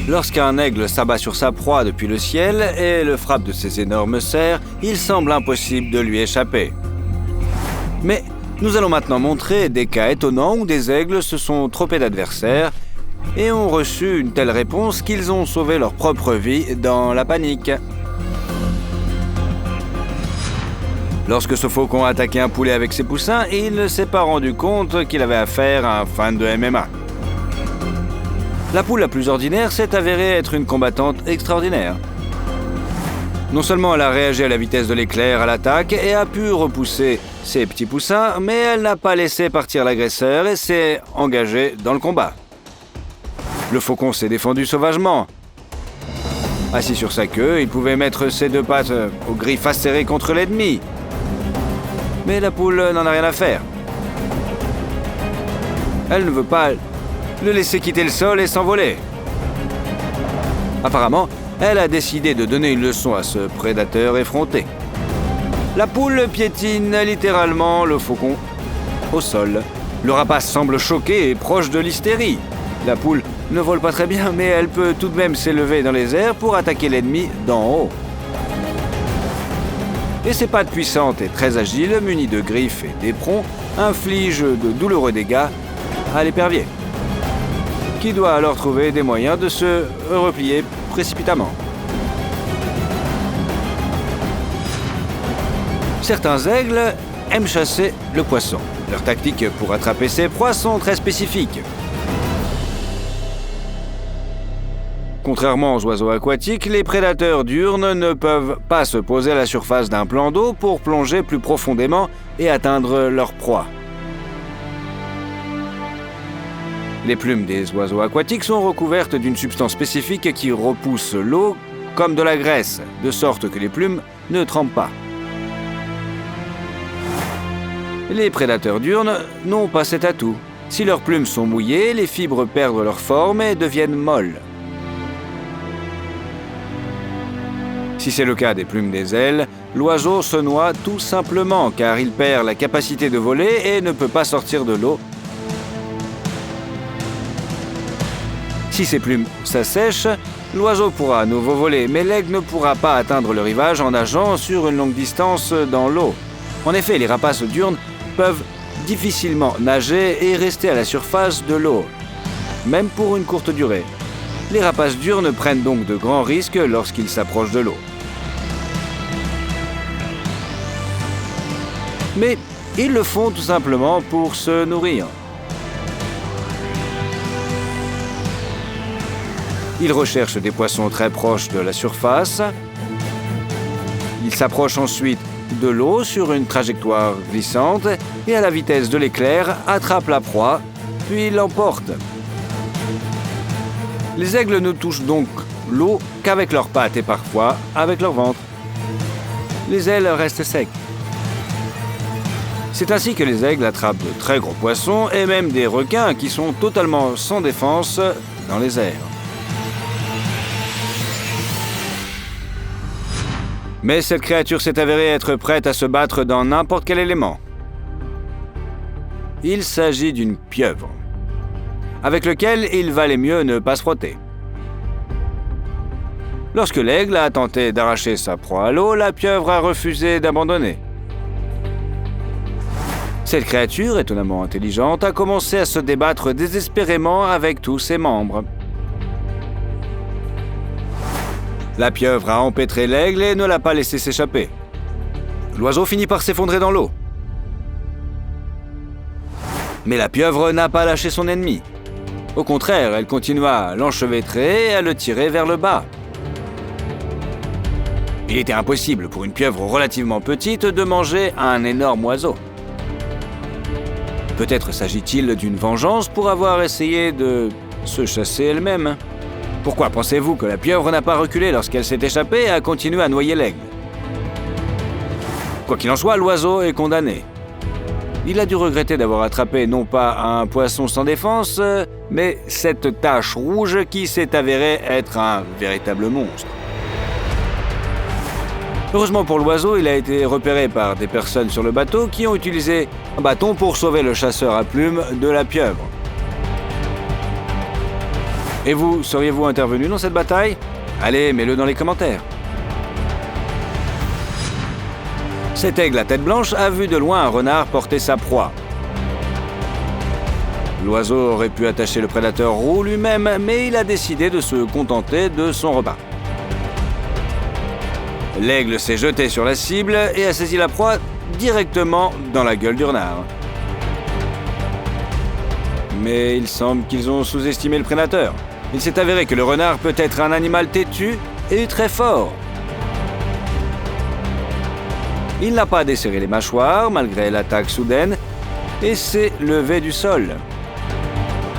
Lorsqu'un aigle s'abat sur sa proie depuis le ciel et le frappe de ses énormes serres, il semble impossible de lui échapper. Mais nous allons maintenant montrer des cas étonnants où des aigles se sont trompés d'adversaires et ont reçu une telle réponse qu'ils ont sauvé leur propre vie dans la panique. Lorsque ce faucon a attaqué un poulet avec ses poussins, il ne s'est pas rendu compte qu'il avait affaire à un fan de MMA. La poule la plus ordinaire s'est avérée être une combattante extraordinaire. Non seulement elle a réagi à la vitesse de l'éclair à l'attaque et a pu repousser ses petits poussins, mais elle n'a pas laissé partir l'agresseur et s'est engagée dans le combat. Le faucon s'est défendu sauvagement. Assis sur sa queue, il pouvait mettre ses deux pattes aux griffes acérées contre l'ennemi. Mais la poule n'en a rien à faire. Elle ne veut pas le laisser quitter le sol et s'envoler. Apparemment, elle a décidé de donner une leçon à ce prédateur effronté. La poule piétine littéralement le faucon au sol. Le rapace semble choqué et proche de l'hystérie. La poule ne vole pas très bien, mais elle peut tout de même s'élever dans les airs pour attaquer l'ennemi d'en haut. Et ses pattes puissantes et très agiles, munies de griffes et d'éperons, infligent de douloureux dégâts à l'épervier, qui doit alors trouver des moyens de se replier précipitamment. Certains aigles aiment chasser le poisson. Leurs tactiques pour attraper ces proies sont très spécifiques. Contrairement aux oiseaux aquatiques, les prédateurs diurnes ne peuvent pas se poser à la surface d'un plan d'eau pour plonger plus profondément et atteindre leur proie. Les plumes des oiseaux aquatiques sont recouvertes d'une substance spécifique qui repousse l'eau comme de la graisse, de sorte que les plumes ne trempent pas. Les prédateurs diurnes n'ont pas cet atout. Si leurs plumes sont mouillées, les fibres perdent leur forme et deviennent molles. Si c'est le cas des plumes des ailes, l'oiseau se noie tout simplement car il perd la capacité de voler et ne peut pas sortir de l'eau. Si ses plumes s'assèchent, l'oiseau pourra à nouveau voler, mais l'aigle ne pourra pas atteindre le rivage en nageant sur une longue distance dans l'eau. En effet, les rapaces diurnes peuvent difficilement nager et rester à la surface de l'eau, même pour une courte durée. Les rapaces diurnes prennent donc de grands risques lorsqu'ils s'approchent de l'eau. Mais ils le font tout simplement pour se nourrir. Ils recherchent des poissons très proches de la surface. Ils s'approchent ensuite de l'eau sur une trajectoire glissante et à la vitesse de l'éclair attrapent la proie, puis l'emportent. Les aigles ne touchent donc l'eau qu'avec leurs pattes et parfois avec leur ventre. Les ailes restent secs. C'est ainsi que les aigles attrapent de très gros poissons et même des requins qui sont totalement sans défense dans les airs. Mais cette créature s'est avérée être prête à se battre dans n'importe quel élément. Il s'agit d'une pieuvre, avec lequel il valait mieux ne pas se frotter. Lorsque l'aigle a tenté d'arracher sa proie à l'eau, la pieuvre a refusé d'abandonner. Cette créature, étonnamment intelligente, a commencé à se débattre désespérément avec tous ses membres. La pieuvre a empêtré l'aigle et ne l'a pas laissé s'échapper. L'oiseau finit par s'effondrer dans l'eau. Mais la pieuvre n'a pas lâché son ennemi. Au contraire, elle continua à l'enchevêtrer et à le tirer vers le bas. Il était impossible pour une pieuvre relativement petite de manger un énorme oiseau. Peut-être s'agit-il d'une vengeance pour avoir essayé de se chasser elle-même. Pourquoi pensez-vous que la pieuvre n'a pas reculé lorsqu'elle s'est échappée et a continué à noyer l'aigle? Quoi qu'il en soit, l'oiseau est condamné. Il a dû regretter d'avoir attrapé non pas un poisson sans défense, mais cette tache rouge qui s'est avérée être un véritable monstre. Heureusement pour l'oiseau, il a été repéré par des personnes sur le bateau qui ont utilisé un bâton pour sauver le chasseur à plumes de la pieuvre. Et vous, seriez-vous intervenu dans cette bataille? Allez, mets-le dans les commentaires. Cet aigle à tête blanche a vu de loin un renard porter sa proie. L'oiseau aurait pu attacher le prédateur roux lui-même, mais il a décidé de se contenter de son repas. L'aigle s'est jeté sur la cible et a saisi la proie directement dans la gueule du renard. Mais il semble qu'ils ont sous-estimé le prédateur. Il s'est avéré que le renard peut être un animal têtu et très fort. Il n'a pas desserré les mâchoires malgré l'attaque soudaine et s'est levé du sol.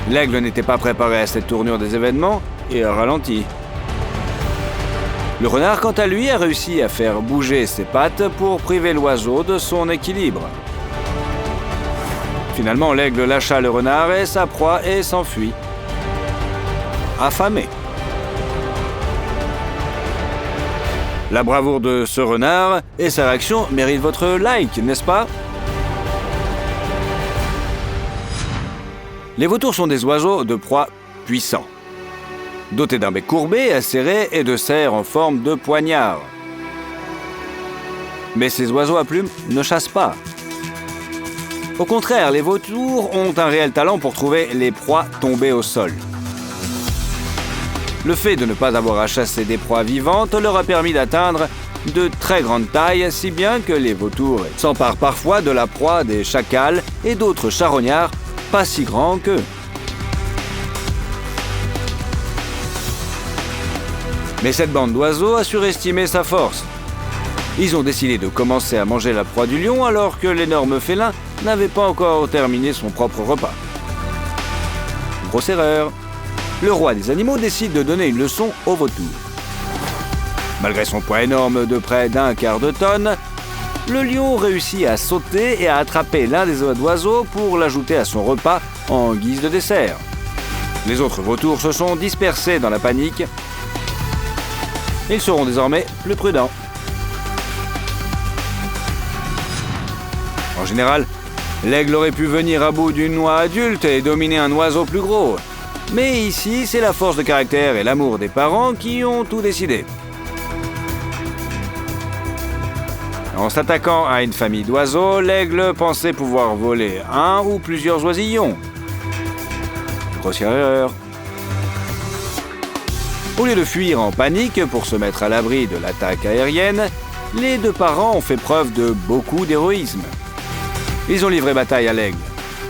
L'aigle n'était pas préparé à cette tournure des événements et a ralenti. Le renard, quant à lui, a réussi à faire bouger ses pattes pour priver l'oiseau de son équilibre. Finalement, l'aigle lâcha le renard et sa proie et s'enfuit. Affamé. La bravoure de ce renard et sa réaction méritent votre like, n'est-ce pas? Les vautours sont des oiseaux de proie puissants, dotés d'un bec courbé, acéré et de serres en forme de poignard. Mais ces oiseaux à plumes ne chassent pas. Au contraire, les vautours ont un réel talent pour trouver les proies tombées au sol. Le fait de ne pas avoir à chasser des proies vivantes leur a permis d'atteindre de très grandes tailles, si bien que les vautours s'emparent parfois de la proie des chacals et d'autres charognards pas si grands qu'eux. Mais cette bande d'oiseaux a surestimé sa force. Ils ont décidé de commencer à manger la proie du lion alors que l'énorme félin n'avait pas encore terminé son propre repas. Grosse erreur. Le roi des animaux décide de donner une leçon aux vautours. Malgré son poids énorme de près d'1 quart de tonne, le lion réussit à sauter et à attraper l'un des oiseaux pour l'ajouter à son repas en guise de dessert. Les autres vautours se sont dispersés dans la panique. Ils seront désormais plus prudents. En général, l'aigle aurait pu venir à bout d'une oie adulte et dominer un oiseau plus gros. Mais ici, c'est la force de caractère et l'amour des parents qui ont tout décidé. En s'attaquant à une famille d'oiseaux, l'aigle pensait pouvoir voler un ou plusieurs oisillons. Grossière erreur. Au lieu de fuir en panique pour se mettre à l'abri de l'attaque aérienne, les deux parents ont fait preuve de beaucoup d'héroïsme. Ils ont livré bataille à l'aigle.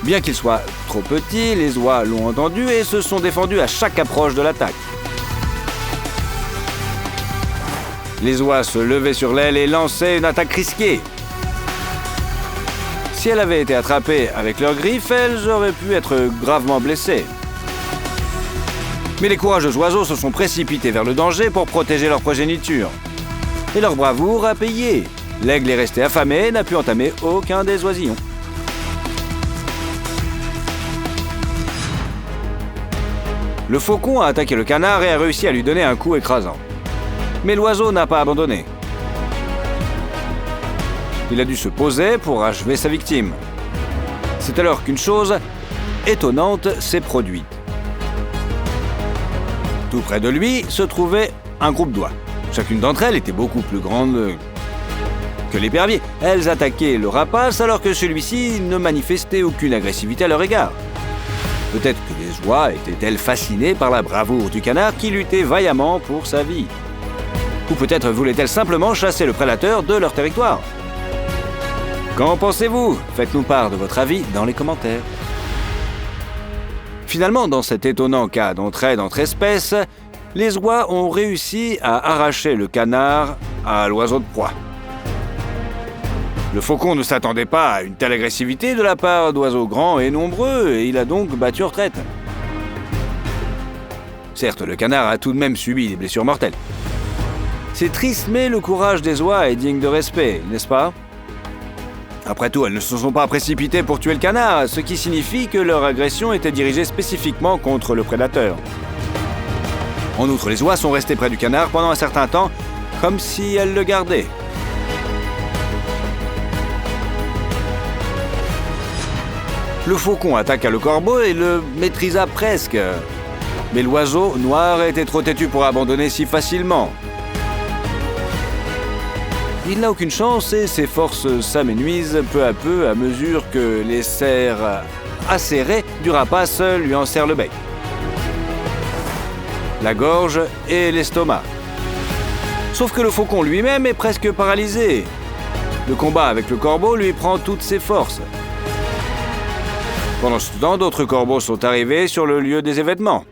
Bien qu'il soit trop petit, les oies l'ont entendu et se sont défendus à chaque approche de l'attaque. Les oies se levaient sur l'aile et lançaient une attaque risquée. Si elles avaient été attrapées avec leurs griffes, elles auraient pu être gravement blessées. Mais les courageux oiseaux se sont précipités vers le danger pour protéger leur progéniture. Et leur bravoure a payé. L'aigle est resté affamé et n'a pu entamer aucun des oisillons. Le faucon a attaqué le canard et a réussi à lui donner un coup écrasant. Mais l'oiseau n'a pas abandonné. Il a dû se poser pour achever sa victime. C'est alors qu'une chose étonnante s'est produite. Tout près de lui se trouvait un groupe d'oies. Chacune d'entre elles était beaucoup plus grande que l'épervier. Elles attaquaient le rapace alors que celui-ci ne manifestait aucune agressivité à leur égard. Peut-être que les oies étaient-elles fascinées par la bravoure du canard qui luttait vaillamment pour sa vie. Ou peut-être voulaient-elles simplement chasser le prédateur de leur territoire. Qu'en pensez-vous? Faites-nous part de votre avis dans les commentaires. Finalement, dans cet étonnant cas d'entraide entre espèces, les oies ont réussi à arracher le canard à l'oiseau de proie. Le faucon ne s'attendait pas à une telle agressivité de la part d'oiseaux grands et nombreux, et il a donc battu en retraite. Certes, le canard a tout de même subi des blessures mortelles. C'est triste, mais le courage des oies est digne de respect, n'est-ce pas? Après tout, elles ne se sont pas précipitées pour tuer le canard, ce qui signifie que leur agression était dirigée spécifiquement contre le prédateur. En outre, les oies sont restées près du canard pendant un certain temps, comme si elles le gardaient. Le faucon attaqua le corbeau et le maîtrisa presque. Mais l'oiseau noir était trop têtu pour abandonner si facilement. Il n'a aucune chance et ses forces s'amenuisent peu à peu à mesure que les serres acérées du rapace lui enserrent le bec, la gorge et l'estomac. Sauf que le faucon lui-même est presque paralysé. Le combat avec le corbeau lui prend toutes ses forces. Pendant ce temps, d'autres corbeaux sont arrivés sur le lieu des événements.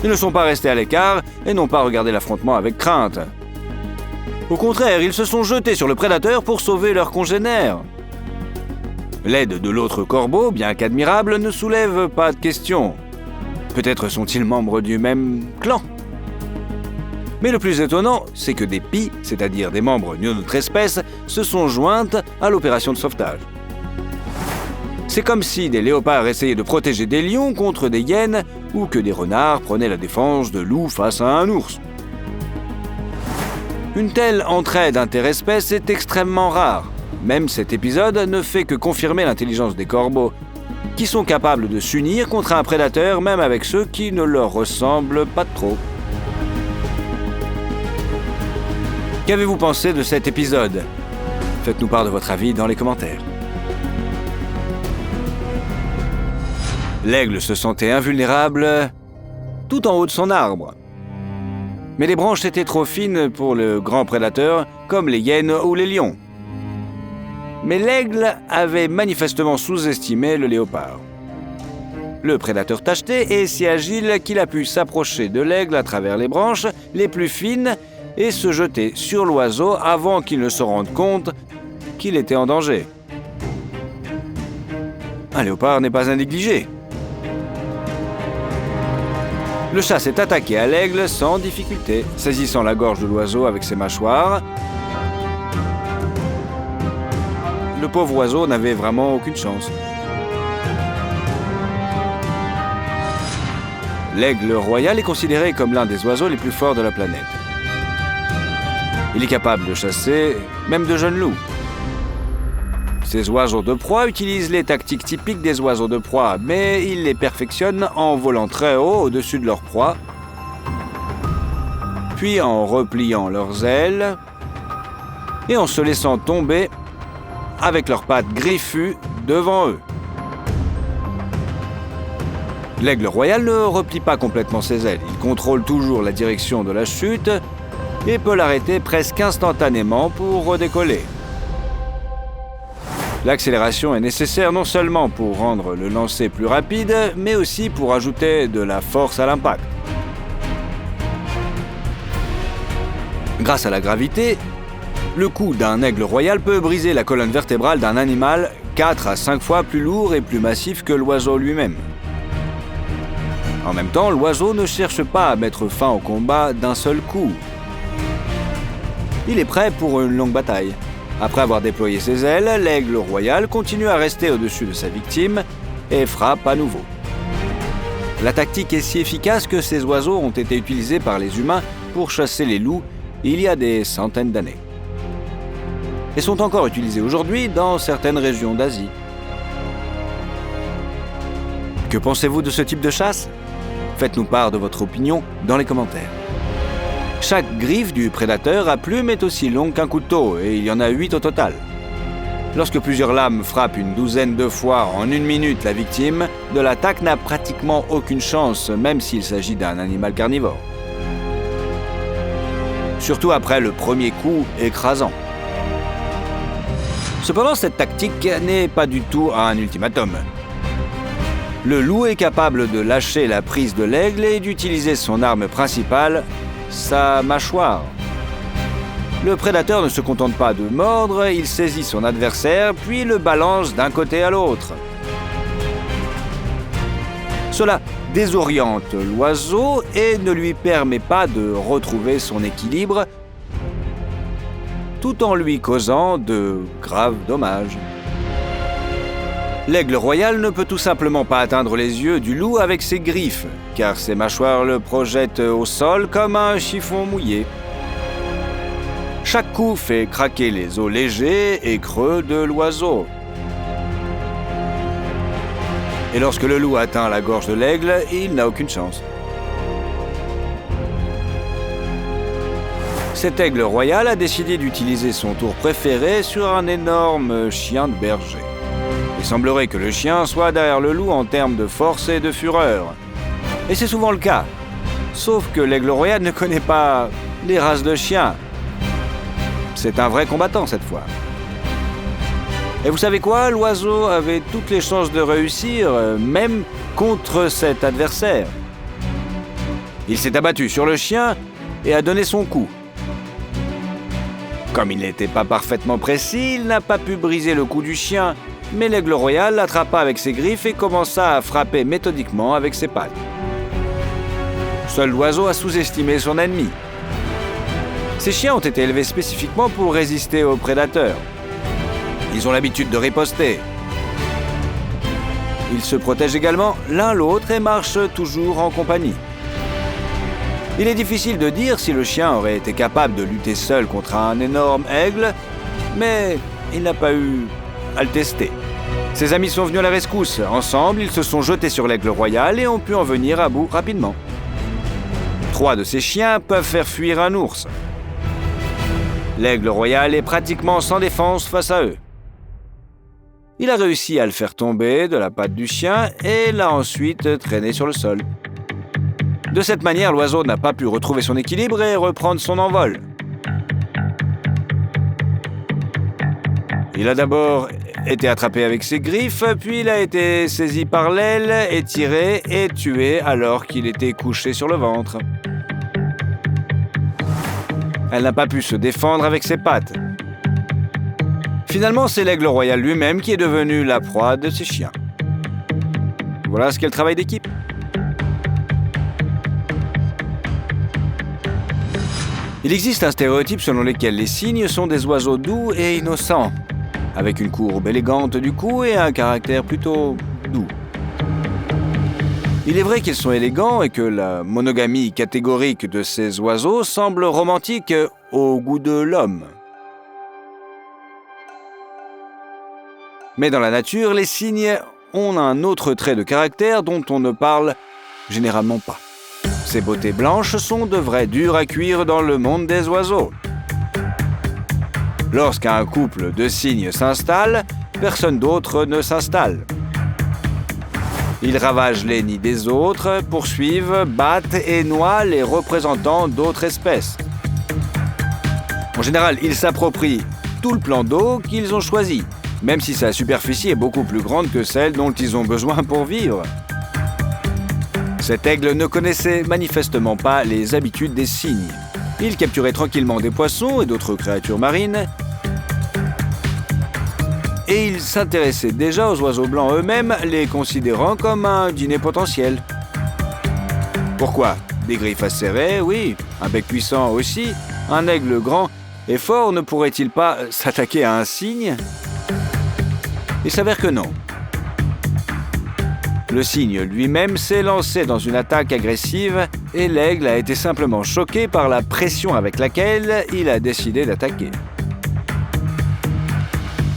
Ils ne sont pas restés à l'écart et n'ont pas regardé l'affrontement avec crainte. Au contraire, ils se sont jetés sur le prédateur pour sauver leurs congénères. L'aide de l'autre corbeau, bien qu'admirable, ne soulève pas de questions. Peut-être sont-ils membres du même clan. Mais le plus étonnant, c'est que des pies, c'est-à-dire des membres de notre espèce, se sont jointes à l'opération de sauvetage. C'est comme si des léopards essayaient de protéger des lions contre des hyènes ou que des renards prenaient la défense de loups face à un ours. Une telle entraide interespèces est extrêmement rare. Même cet épisode ne fait que confirmer l'intelligence des corbeaux, qui sont capables de s'unir contre un prédateur même avec ceux qui ne leur ressemblent pas trop. Qu'avez-vous pensé de cet épisode ? Faites-nous part de votre avis dans les commentaires. L'aigle se sentait invulnérable tout en haut de son arbre. Mais les branches étaient trop fines pour le grand prédateur, comme les hyènes ou les lions. Mais l'aigle avait manifestement sous-estimé le léopard. Le prédateur tacheté est si agile qu'il a pu s'approcher de l'aigle à travers les branches les plus fines et se jeter sur l'oiseau avant qu'il ne se rende compte qu'il était en danger. Un léopard n'est pas un négligé. Le chat s'est attaqué à l'aigle sans difficulté, saisissant la gorge de l'oiseau avec ses mâchoires. Le pauvre oiseau n'avait vraiment aucune chance. L'aigle royal est considéré comme l'un des oiseaux les plus forts de la planète. Il est capable de chasser même de jeunes loups. Ces oiseaux de proie utilisent les tactiques typiques des oiseaux de proie, mais ils les perfectionnent en volant très haut au-dessus de leur proie, puis en repliant leurs ailes et en se laissant tomber avec leurs pattes griffues devant eux. L'aigle royal ne replie pas complètement ses ailes. Il contrôle toujours la direction de la chute et peut l'arrêter presque instantanément pour redécoller. L'accélération est nécessaire non seulement pour rendre le lancer plus rapide, mais aussi pour ajouter de la force à l'impact. Grâce à la gravité, le coup d'un aigle royal peut briser la colonne vertébrale d'un animal 4 à 5 fois plus lourd et plus massif que l'oiseau lui-même. En même temps, l'oiseau ne cherche pas à mettre fin au combat d'un seul coup. Il est prêt pour une longue bataille. Après avoir déployé ses ailes, l'aigle royal continue à rester au-dessus de sa victime et frappe à nouveau. La tactique est si efficace que ces oiseaux ont été utilisés par les humains pour chasser les loups il y a des centaines d'années. Et sont encore utilisés aujourd'hui dans certaines régions d'Asie. Que pensez-vous de ce type de chasse ? Faites-nous part de votre opinion dans les commentaires. Chaque griffe du prédateur à plumes est aussi longue qu'un couteau, et il y en a 8 au total. Lorsque plusieurs lames frappent une douzaine de fois en 1 minute la victime, de l'attaque n'a pratiquement aucune chance, même s'il s'agit d'un animal carnivore. Surtout après le premier coup écrasant. Cependant, cette tactique n'est pas du tout un ultimatum. Le loup est capable de lâcher la prise de l'aigle et d'utiliser son arme principale, sa mâchoire. Le prédateur ne se contente pas de mordre, il saisit son adversaire puis le balance d'un côté à l'autre. Cela désoriente l'oiseau et ne lui permet pas de retrouver son équilibre, tout en lui causant de graves dommages. L'aigle royal ne peut tout simplement pas atteindre les yeux du loup avec ses griffes, car ses mâchoires le projettent au sol comme un chiffon mouillé. Chaque coup fait craquer les os légers et creux de l'oiseau. Et lorsque le loup atteint la gorge de l'aigle, il n'a aucune chance. Cet aigle royal a décidé d'utiliser son tour préféré sur un énorme chien de berger. Il semblerait que le chien soit derrière le loup en termes de force et de fureur. Et c'est souvent le cas. Sauf que l'aigle royal ne connaît pas les races de chiens. C'est un vrai combattant cette fois. Et vous savez quoi? L'oiseau avait toutes les chances de réussir, même contre cet adversaire. Il s'est abattu sur le chien et a donné son coup. Comme il n'était pas parfaitement précis, il n'a pas pu briser le cou du chien, mais l'aigle royal l'attrapa avec ses griffes et commença à frapper méthodiquement avec ses pattes. Seul l'oiseau a sous-estimé son ennemi. Ces chiens ont été élevés spécifiquement pour résister aux prédateurs. Ils ont l'habitude de riposter. Ils se protègent également l'un l'autre et marchent toujours en compagnie. Il est difficile de dire si le chien aurait été capable de lutter seul contre un énorme aigle, mais il n'a pas eu à le tester. Ses amis sont venus à la rescousse. Ensemble, ils se sont jetés sur l'aigle royal et ont pu en venir à bout rapidement. 3 de ces chiens peuvent faire fuir un ours. L'aigle royal est pratiquement sans défense face à eux. Il a réussi à le faire tomber de la patte du chien et l'a ensuite traîné sur le sol. De cette manière, l'oiseau n'a pas pu retrouver son équilibre et reprendre son envol. Il a d'abord été attrapé avec ses griffes, puis il a été saisi par l'aile, étiré et tué alors qu'il était couché sur le ventre. Elle n'a pas pu se défendre avec ses pattes. Finalement, c'est l'aigle royal lui-même qui est devenu la proie de ses chiens. Voilà ce qu'est le travail d'équipe. Il existe un stéréotype selon lequel les cygnes sont des oiseaux doux et innocents, avec une courbe élégante du cou et un caractère plutôt doux. Il est vrai qu'ils sont élégants et que la monogamie catégorique de ces oiseaux semble romantique au goût de l'homme. Mais dans la nature, les cygnes ont un autre trait de caractère dont on ne parle généralement pas. Ces beautés blanches sont de vrais durs à cuire dans le monde des oiseaux. Lorsqu'un couple de cygnes s'installe, personne d'autre ne s'installe. Ils ravagent les nids des autres, poursuivent, battent et noient les représentants d'autres espèces. En général, ils s'approprient tout le plan d'eau qu'ils ont choisi, même si sa superficie est beaucoup plus grande que celle dont ils ont besoin pour vivre. Cet aigle ne connaissait manifestement pas les habitudes des cygnes. Il capturait tranquillement des poissons et d'autres créatures marines, et il s'intéressait déjà aux oiseaux blancs eux-mêmes, les considérant comme un dîner potentiel. Pourquoi? Des griffes acérées, oui, un bec puissant aussi. Un aigle grand et fort ne pourrait-il pas s'attaquer à un cygne? Il s'avère que non. Le cygne lui-même s'est lancé dans une attaque agressive et l'aigle a été simplement choqué par la pression avec laquelle il a décidé d'attaquer.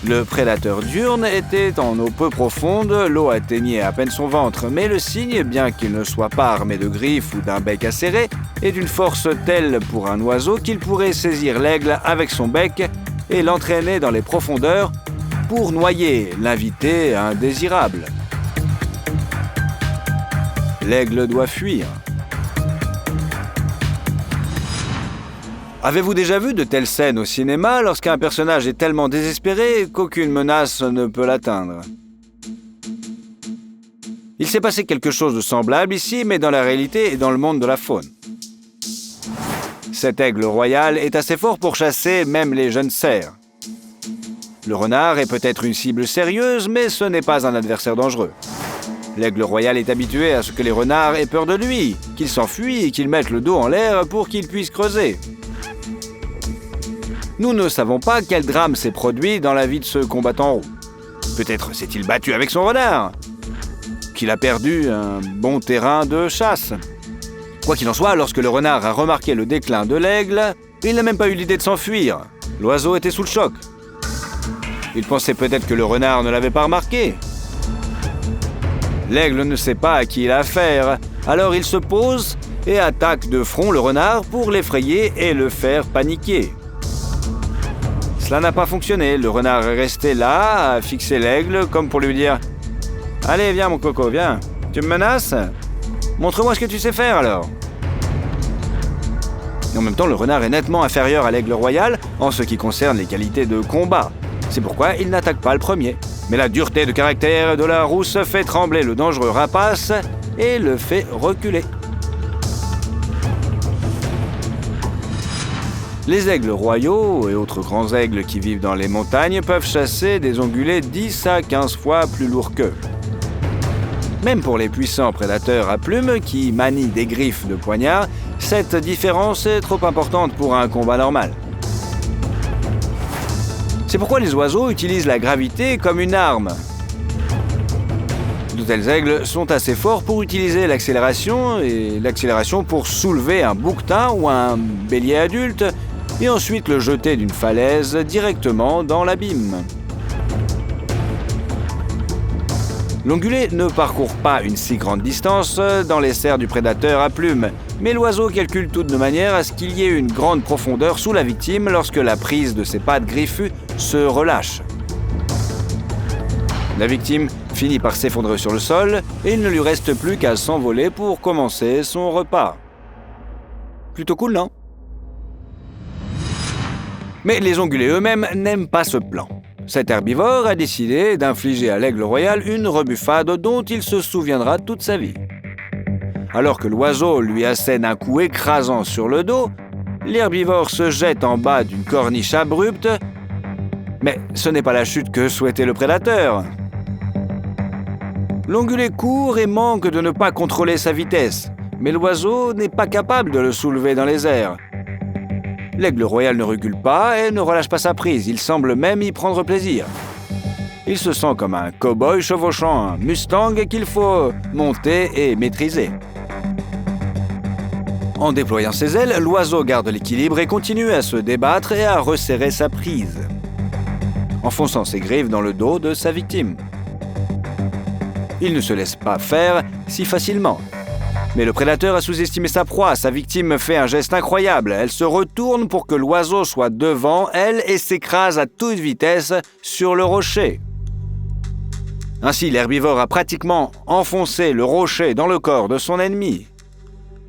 Le prédateur diurne était en eau peu profonde, l'eau atteignait à peine son ventre, mais le cygne, bien qu'il ne soit pas armé de griffes ou d'un bec acéré, est d'une force telle pour un oiseau qu'il pourrait saisir l'aigle avec son bec et l'entraîner dans les profondeurs pour noyer l'invité indésirable. L'aigle doit fuir. Avez-vous déjà vu de telles scènes au cinéma lorsqu'un personnage est tellement désespéré qu'aucune menace ne peut l'atteindre? Il s'est passé quelque chose de semblable ici, mais dans la réalité et dans le monde de la faune. Cet aigle royal est assez fort pour chasser même les jeunes cerfs. Le renard est peut-être une cible sérieuse, mais ce n'est pas un adversaire dangereux. L'aigle royal est habitué à ce que les renards aient peur de lui, qu'ils s'enfuient et qu'ils mettent le dos en l'air pour qu'ils puissent creuser. Nous ne savons pas quel drame s'est produit dans la vie de ce combattant roux. Peut-être s'est-il battu avec son renard, qu'il a perdu un bon terrain de chasse. Quoi qu'il en soit, lorsque le renard a remarqué le déclin de l'aigle, il n'a même pas eu l'idée de s'enfuir. L'oiseau était sous le choc. Il pensait peut-être que le renard ne l'avait pas remarqué. L'aigle ne sait pas à qui il a affaire, alors il se pose et attaque de front le renard pour l'effrayer et le faire paniquer. Cela n'a pas fonctionné, le renard est resté là, à fixer l'aigle comme pour lui dire « Allez, viens mon coco, viens, tu me menaces ? Montre-moi ce que tu sais faire alors !» En même temps, le renard est nettement inférieur à l'aigle royal en ce qui concerne les qualités de combat. C'est pourquoi il n'attaque pas le premier. Mais la dureté de caractère de la rousse fait trembler le dangereux rapace et le fait reculer. Les aigles royaux et autres grands aigles qui vivent dans les montagnes peuvent chasser des ongulés 10 à 15 fois plus lourds qu'eux. Même pour les puissants prédateurs à plumes qui manient des griffes de poignard, cette différence est trop importante pour un combat normal. C'est pourquoi les oiseaux utilisent la gravité comme une arme. De tels aigles sont assez forts pour utiliser l'accélération et l'accélération pour soulever un bouquetin ou un bélier adulte et ensuite le jeter d'une falaise directement dans l'abîme. L'ongulé ne parcourt pas une si grande distance dans les serres du prédateur à plumes, mais l'oiseau calcule tout de manière à ce qu'il y ait une grande profondeur sous la victime lorsque la prise de ses pattes griffues se relâche. La victime finit par s'effondrer sur le sol et il ne lui reste plus qu'à s'envoler pour commencer son repas. Plutôt cool, non ? Mais les ongulés eux-mêmes n'aiment pas ce plan. Cet herbivore a décidé d'infliger à l'aigle royal une rebuffade dont il se souviendra toute sa vie. Alors que l'oiseau lui assène un coup écrasant sur le dos, l'herbivore se jette en bas d'une corniche abrupte. Mais ce n'est pas la chute que souhaitait le prédateur. L'ongulé court et manque de ne pas contrôler sa vitesse, mais l'oiseau n'est pas capable de le soulever dans les airs. L'aigle royal ne recule pas et ne relâche pas sa prise, il semble même y prendre plaisir. Il se sent comme un cow-boy chevauchant un Mustang qu'il faut monter et maîtriser. En déployant ses ailes, l'oiseau garde l'équilibre et continue à se débattre et à resserrer sa prise, enfonçant ses griffes dans le dos de sa victime. Il ne se laisse pas faire si facilement. Mais le prédateur a sous-estimé sa proie. Sa victime fait un geste incroyable. Elle se retourne pour que l'oiseau soit devant elle et s'écrase à toute vitesse sur le rocher. Ainsi, l'herbivore a pratiquement enfoncé le rocher dans le corps de son ennemi.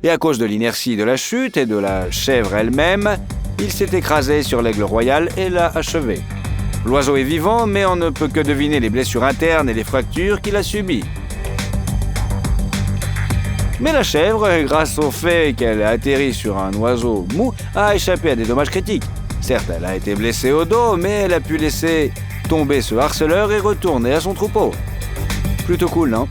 Et à cause de l'inertie de la chute et de la chèvre elle-même, il s'est écrasé sur l'aigle royal et l'a achevé. L'oiseau est vivant, mais on ne peut que deviner les blessures internes et les fractures qu'il a subies. Mais la chèvre, grâce au fait qu'elle a atterri sur un oiseau mou, a échappé à des dommages critiques. Certes, elle a été blessée au dos, mais elle a pu laisser tomber ce harceleur et retourner à son troupeau. Plutôt cool, non ?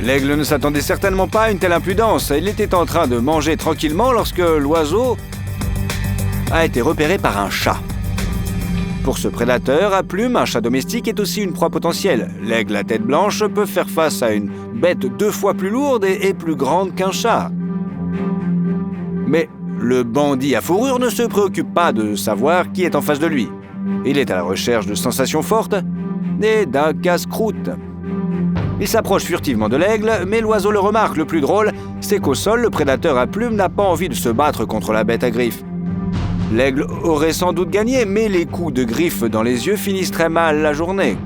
L'aigle ne s'attendait certainement pas à une telle impudence. Il était en train de manger tranquillement lorsque l'oiseau a été repéré par un chat. Pour ce prédateur à plumes, un chat domestique est aussi une proie potentielle. L'aigle à tête blanche peut faire face à une bête 2 fois plus lourde et plus grande qu'un chat. Mais le bandit à fourrure ne se préoccupe pas de savoir qui est en face de lui. Il est à la recherche de sensations fortes et d'un casse-croûte. Il s'approche furtivement de l'aigle, mais l'oiseau le remarque. Le plus drôle, c'est qu'au sol, le prédateur à plumes n'a pas envie de se battre contre la bête à griffes. L'aigle aurait sans doute gagné, mais les coups de griffes dans les yeux finissent très mal la journée.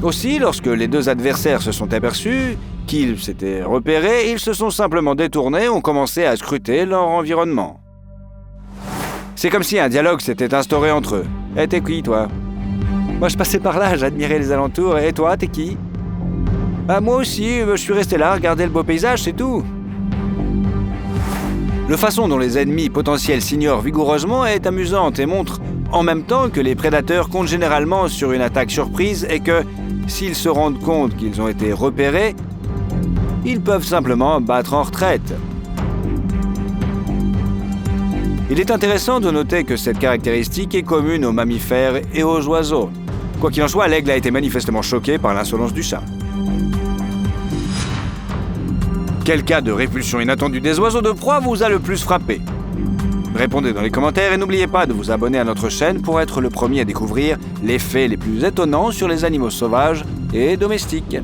Aussi, lorsque les deux adversaires se sont aperçus qu'ils s'étaient repérés, ils se sont simplement détournés et ont commencé à scruter leur environnement. C'est comme si un dialogue s'était instauré entre eux. « Eh, t'es qui, toi ?»« Moi, je passais par là, j'admirais les alentours. Et toi, t'es qui ?»« Ah, moi aussi, je suis resté là, regarder le beau paysage, c'est tout. » La façon dont les ennemis potentiels s'ignorent vigoureusement est amusante et montre en même temps que les prédateurs comptent généralement sur une attaque surprise et que, s'ils se rendent compte qu'ils ont été repérés, ils peuvent simplement battre en retraite. Il est intéressant de noter que cette caractéristique est commune aux mammifères et aux oiseaux. Quoi qu'il en soit, l'aigle a été manifestement choqué par l'insolence du chat. Quel cas de répulsion inattendue des oiseaux de proie vous a le plus frappé ? Répondez dans les commentaires et n'oubliez pas de vous abonner à notre chaîne pour être le premier à découvrir les faits les plus étonnants sur les animaux sauvages et domestiques.